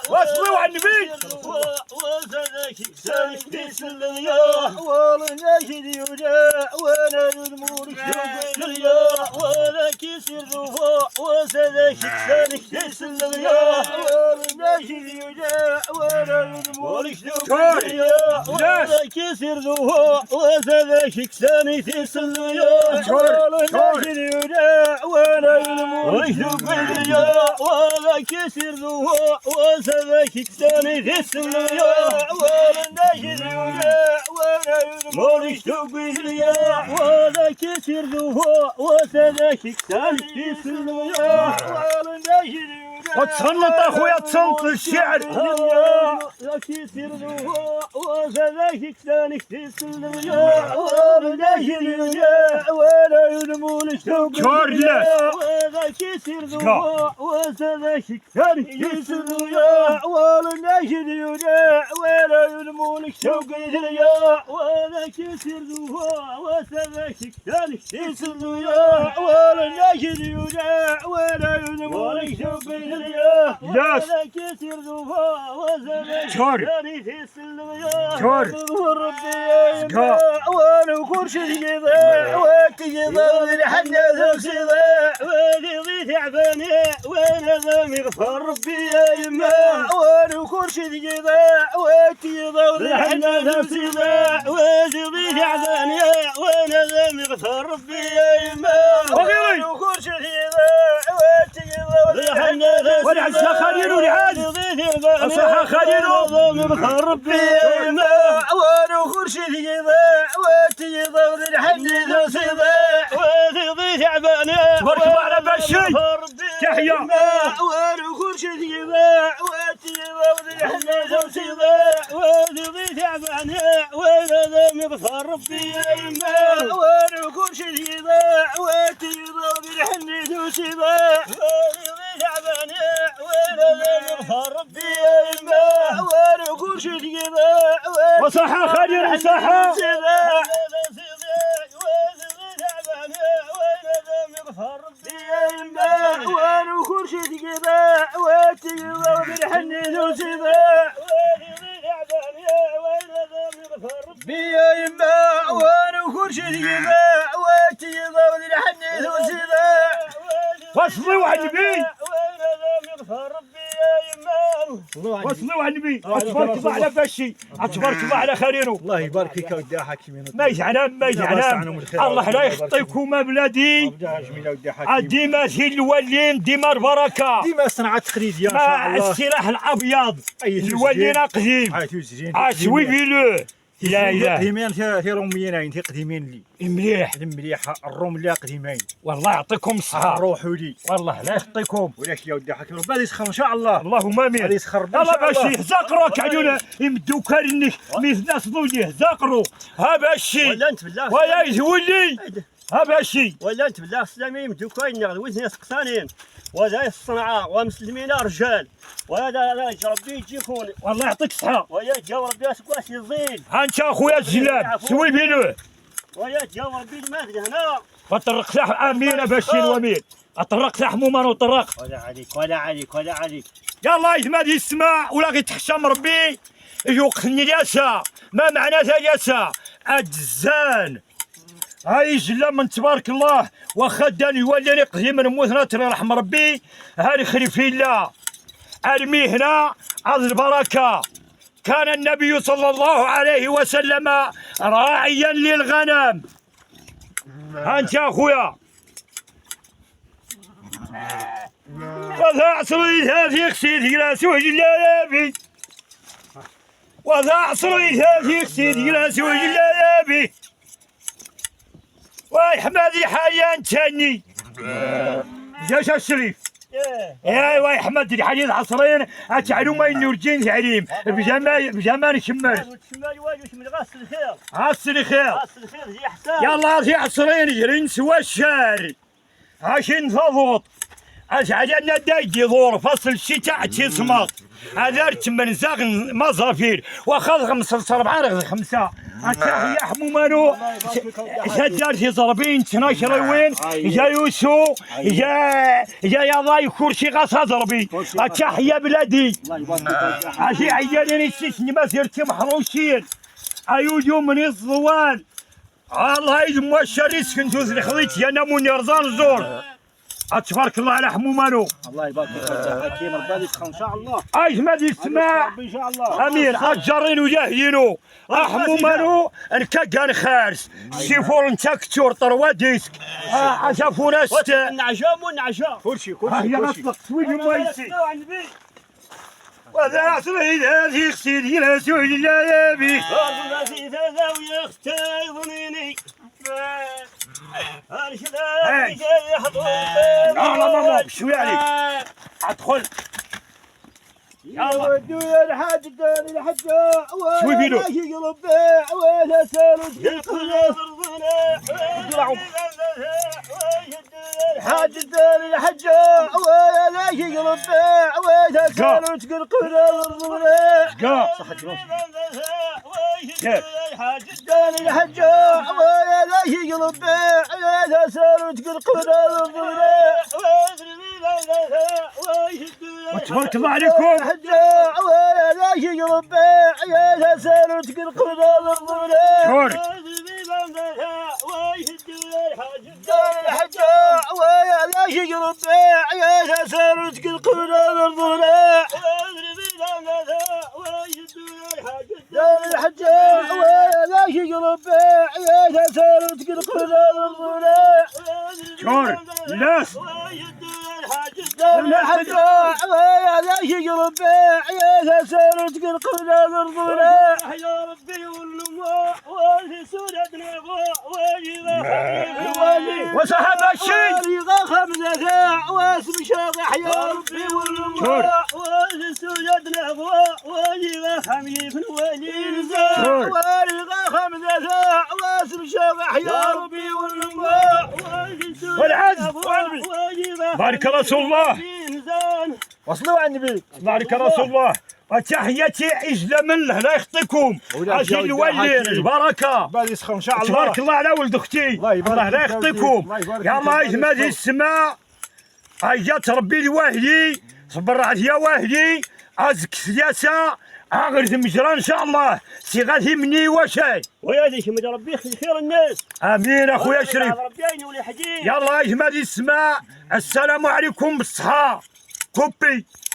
وصلوا على النبي وزادك سالك تسلم يا والله يديوجا وانا المورك يا ولا كسر ذوفا وزادك سالك تسلم يا والله يديوجا وانا المورك يا ولا كسر ذوفا وزادك سالك تسلم يا والله يديوجا وانا المورك يا ولا كسر ذوفا وزادك سالك تسلم يا والله يديوجا وانا المورك يا ولا كسر ذوفا وزادك سالك تسلم يا والله يديوجا وتصنت اخويا تصنت الشعر يا كسر ذوفا وزادك سالك تسلم يا والله يديوجا وانا المورك شكر لك ولا كسر ذوفا وزادك سالك تسلم يا والله يديوجا وانا المورك يا ولا كسر ذوفا وزادك سالك تسلم يا والله يديوجا وانا المورك يا ولا كسر ذوفا وزادك سالك تسلم يا ربي يا وانا كرشي كذا وكذا الحنة سيدا وذي تعباني وانا ذا مغفر ربي يا يما وانا كرشي كذا وكذا الحنة سيدا وذي تعباني وانا ذا مغفر ربي يا يما وانا كرشي كذا وكذا الحنة والعزة خليل والعز الصحة خليل مغفر ربي يا يما وانا كرشي كذا وكذا الحنة سيدا وذي تعباني تبارك الله على بشي تحية وانا كرشي كذا وكذا الحنة سيدا وذي تعباني وانا ذا مغفر ربي يا يما وانا كرشي كذا وكذا الحنة سيدا وذي تعباني وانا ذا مغفر ربي يا يما وانا كرشي كذا وصحة خليل وصحة وانا كرشي كذا وكذا بالحنين وسيدا يا يما وانا كرشي كذا وكذا بالحنين وسيدا وصلوا على النبي وصلوا على النبي تبارك الله على بشي تبارك الله على خليله الله يبارك فيك ودي حكيمين ما يجعلنا الله لا يخطيكم بلادي ديما في الولين ديما البركه ديما صنعة تقليدية ان شاء الله السلاح الابيض الولين قديم عاشوي فيلو لا اله قديمين في روميين في قديمين لي مليح الروم قديمين والله يعطيكم الصحة روحوا لي والله لا يخطيكم ولكن يا ودي حكيم ربي يسخر ان شاء الله اللهم امين غادي يسخر يلا باشي زقروك علينا يمدو كارنك مثل ناس ضوليه زقرو ها باشي ولا انت بالله ولا يزولي ها باشي ولا انت بالله سلامي يمدو كاين غدويتني سقطانين وهذا الصنعاء ومسلمين رجال وهذا ربي يجيكم والله يعطيك الصحة ويا جاو ربي اسكواش يزيد ها انت اخويا الجلاب سوي بينوه ويا جاو ربي الماء هنا وطرق سلاح امين باشي الومين اطرق سلاح مومان وطرق ولا عليك يلا إذا ما دي السماء ولا غي تحشم ربي يوقفني الياسا ما معناتها الياسا الجزان هاي جلا من تبارك الله واخا داني يوليني قديما نموت ناطر رحم ربي هاني خليفي الله ارمي هنا عز البركه كان النبي صلى الله عليه وسلم راعيا للغنم ها انت اخويا وذا عصري هذه خسيتي راسو جلابي وذا عصري هذه خسيتي راسو جلابي واي حمادي حاليا تاني جاش الشريف ايه واي حمادي حاليا عصرين اتعلم ما ينورجين تعليم بجمال الشمال غسل خير يلا في عصرين جرين سوا الشارع عشان فضوط أجعلنا دايدي ظور فصل الشتاء تيصمت هذا من زاغ مظافير وخذ 5 4 5 التحية حمومانو جدارتي ضربين تناشروين جا يوسو جا يا ضاي كرشي غاصة ضربي التحية بلادي عشي عيالين السيسني ما سيرتي محروشين ايوديو من الضوان الله يدمو الشريس كنتو ذي خليتي انا موني رزان زور تبارك الله على حمومانو الله يبارك فيك حكيم ربي يسخن ان شاء الله اجمد يسمع ان شاء الله امين اجرين وجاهينو حمومانو انكا كان خارس سيفور انت كتور طروا ديسك عشافونا نعشام ونعشام كلشي هي غطلق سويد مايسي وذا عصري هذه اختي لا سوي لا يبي راسي ثلاثة ويختي ظنيني لا ماما بشوي عليك ادخل يلا ودونا الحاج دار الحجة شوي بيدو قلب ولا سالد حاج دار الحجة ولا قلب ولا سالد حاج دار الحجة ولا قلب ولا سالد تبارك الله عليكم شور الناس وصحب الشيء خمسة واسم شاطح يا ربي والله سودنا وجيغا خميس ولي خمسة واسم شاطح يا ربي والله والعز بارك رسول الله وصلوا عند النبي بارك رسول الله وتحياتي عجلة منه لا يخطيكم اجي الولي البركه بعد يسخن ان شاء الله تبارك الله على ولد اختي الله لا يخطيكم يا الله يجمد السماء جات ربي لوهدي صبر عليا وهدي ازك سياسه اغرز مجرى ان شاء الله صيغتي مني وشاي ويا ذيك من ربي خير الناس امين اخويا شريف يلا يجمد السماء السلام عليكم بالصحه كوبي